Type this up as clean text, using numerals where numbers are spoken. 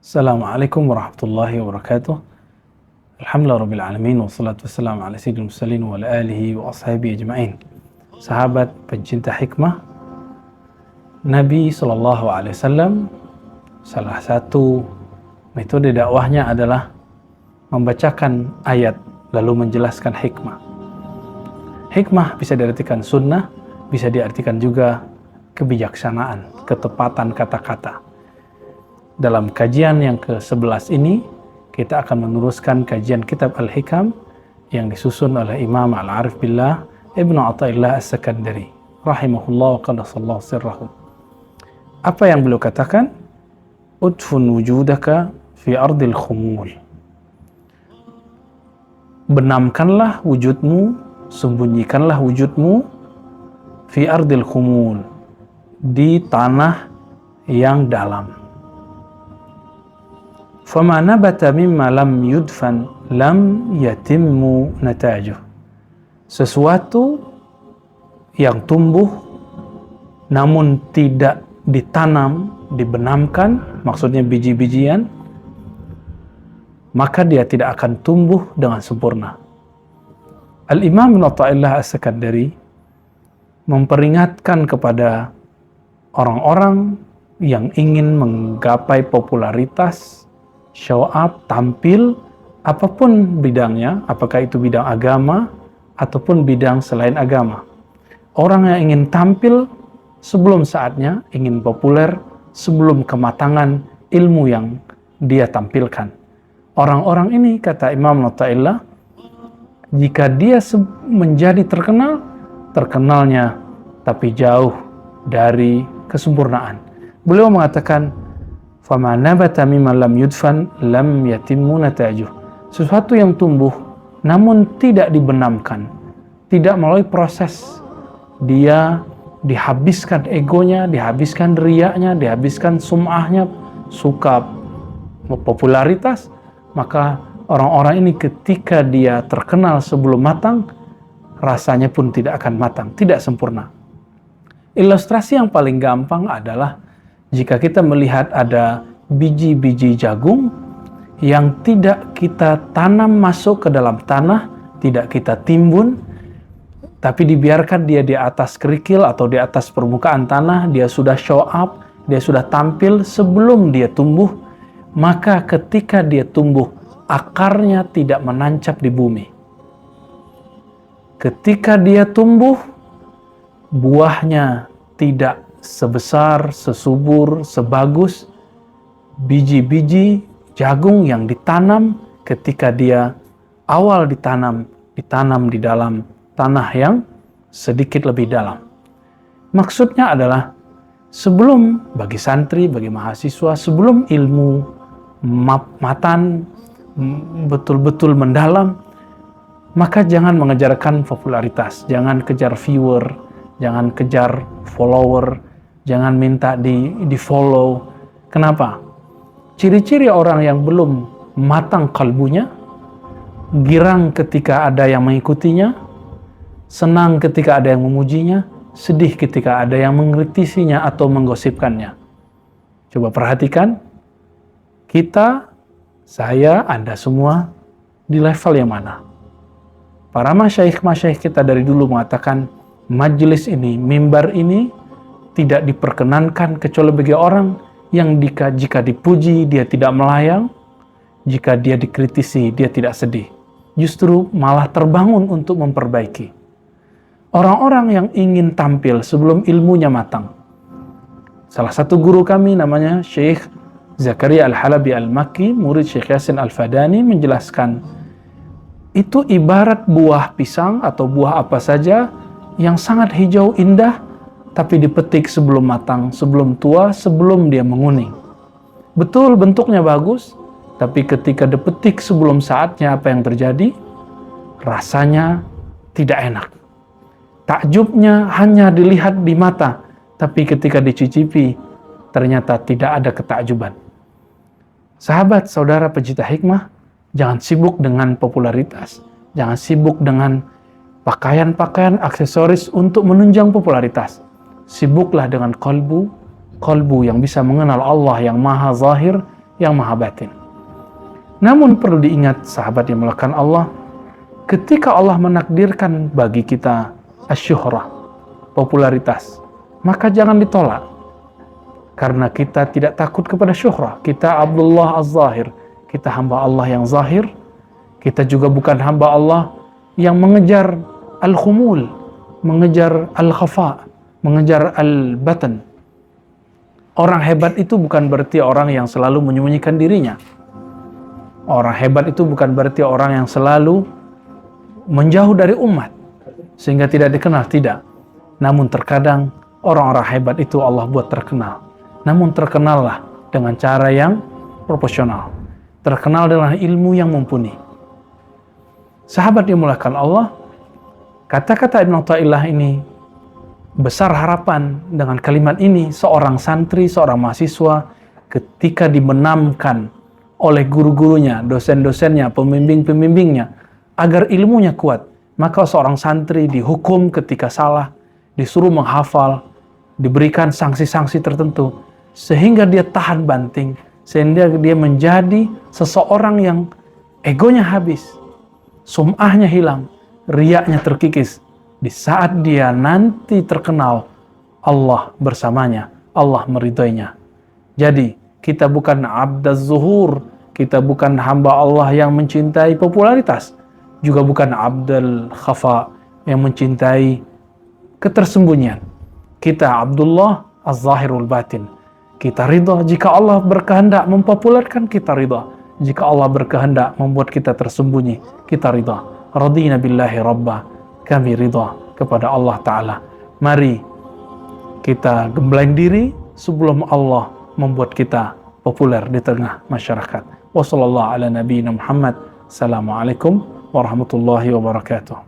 Assalamualaikum warahmatullahi wabarakatuh. Alhamdulillah rabbil alamin wassalatu wassalamu ala sayyidil mursalin wa ala alihi wa ashabihi ajma'in. Sahabat pencinta hikmah, Nabi SAW salah satu metode dakwahnya adalah membacakan ayat lalu menjelaskan hikmah. Hikmah bisa diartikan sunnah, bisa diartikan juga kebijaksanaan, ketepatan kata-kata. Dalam kajian yang ke-11 ini, kita akan meneruskan kajian kitab Al-Hikam yang disusun oleh Imam Al-Arif Billah Ibnu Athaillah As-Sakandari rahimahullah wa qaddasallahu sirrahu. Apa yang beliau katakan? Udfun wujudaka fi ardil khumul. Benamkanlah wujudmu, sembunyikanlah wujudmu fi ardil khumul, di tanah yang dalam. Fama nabata mimma lam yudfan lam yatimmu natajuh. Sesuatu yang tumbuh namun tidak ditanam, dibenamkan, maksudnya biji-bijian, maka dia tidak akan tumbuh dengan sempurna. Al-Imam Ibnu Athaillah As-Sakandari memperingatkan kepada orang-orang yang ingin menggapai popularitas, show up, tampil, apapun bidangnya, apakah itu bidang agama ataupun bidang selain agama. Orang yang ingin tampil sebelum saatnya, ingin populer sebelum kematangan ilmu yang dia tampilkan. Orang-orang ini, kata Imam Athaillah, jika dia menjadi terkenal, terkenalnya tapi jauh dari kesempurnaan. Beliau mengatakan, fama nabata mimma lam yudfan lam yatimmu natajuh. Sesuatu yang tumbuh namun tidak dibenamkan, tidak melalui proses, dia dihabiskan egonya, dihabiskan riyaknya, dihabiskan sum'ahnya, suka popularitas, maka orang-orang ini ketika dia terkenal sebelum matang, rasanya pun tidak akan matang, tidak sempurna. Ilustrasi yang paling gampang adalah jika kita melihat ada biji-biji jagung yang tidak kita tanam masuk ke dalam tanah, tidak kita timbun, tapi dibiarkan dia di atas kerikil atau di atas permukaan tanah, dia sudah show up, dia sudah tampil sebelum dia tumbuh, maka ketika dia tumbuh, akarnya tidak menancap di bumi. Ketika dia tumbuh, buahnya tidak sebesar, sesubur, sebagus biji-biji jagung yang ditanam ketika dia awal ditanam di dalam tanah yang sedikit lebih dalam. Maksudnya adalah sebelum bagi santri, bagi mahasiswa, sebelum ilmu matan betul-betul mendalam, maka jangan mengejarkan popularitas, jangan kejar viewer, jangan kejar follower, jangan minta di follow. Kenapa? Ciri-ciri orang yang belum matang kalbunya, girang ketika ada yang mengikutinya, senang ketika ada yang memujinya, sedih ketika ada yang mengkritisinya atau menggosipkannya. Coba perhatikan, kita, saya, Anda semua di level yang mana? Para masyaikh kita dari dulu mengatakan, majelis ini, mimbar ini tidak diperkenankan kecuali bagi orang yang jika dipuji dia tidak melayang, jika dia dikritisi dia tidak sedih, justru malah terbangun untuk memperbaiki. Orang-orang yang ingin tampil sebelum ilmunya matang. Salah satu guru kami namanya Syekh Zakaria Al-Halabi Al-Makki, murid Syekh Yasin Al-Fadani, menjelaskan itu ibarat buah pisang atau buah apa saja yang sangat hijau indah, tapi dipetik sebelum matang, sebelum tua, sebelum dia menguning. Betul bentuknya bagus, tapi ketika dipetik sebelum saatnya, apa yang terjadi? Rasanya tidak enak. Takjubnya hanya dilihat di mata, tapi ketika dicicipi, ternyata tidak ada ketakjuban. Sahabat, saudara pecinta hikmah, jangan sibuk dengan popularitas, jangan sibuk dengan pakaian-pakaian, aksesoris untuk menunjang popularitas. Sibuklah dengan kalbu yang bisa mengenal Allah yang maha zahir, yang maha batin. Namun perlu diingat sahabat yang melakukan Allah, ketika Allah menakdirkan bagi kita asyuhrah, popularitas, maka jangan ditolak. Karena kita tidak takut kepada syuhrah. Kita Abdullah Az-Zahir, kita hamba Allah yang zahir. Kita juga bukan hamba Allah yang mengejar al-khumul, mengejar al-khafa, mengejar al-batan. Orang hebat itu bukan berarti orang yang selalu menyembunyikan dirinya. Orang hebat itu bukan berarti orang yang selalu menjauh dari umat sehingga tidak dikenal, tidak. Namun terkadang orang-orang hebat itu Allah buat terkenal. Namun terkenallah dengan cara yang proporsional. Terkenal dengan ilmu yang mumpuni. Sahabat dimulakan Allah, kata-kata Ibn Athaillah ini besar harapan dengan kalimat ini. Seorang santri, seorang mahasiswa ketika dibenamkan oleh guru-gurunya, dosen-dosennya, pembimbing-pembimbingnya agar ilmunya kuat, maka seorang santri dihukum ketika salah, disuruh menghafal, diberikan sanksi-sanksi tertentu sehingga dia tahan banting, sehingga dia menjadi seseorang yang egonya habis, sum'ahnya hilang, riyaknya terkikis. Di saat dia nanti terkenal, Allah bersamanya, Allah meridhoinya. Jadi kita bukan abdaz zuhur, kita bukan hamba Allah yang mencintai popularitas, juga bukan abdul khafa yang mencintai ketersembunyian. Kita Abdullah Az-Zahirul Batin. Kita ridha jika Allah berkehendak mempopulerkan, kita ridha. Jika Allah berkehendak membuat kita tersembunyi, kita ridha. Radina billahi rabba, kami ridha kepada Allah Ta'ala. Mari kita gembleng diri sebelum Allah membuat kita populer di tengah masyarakat. Wassallallahu ala nabiyina Muhammad. Assalamualaikum warahmatullahi wabarakatuh.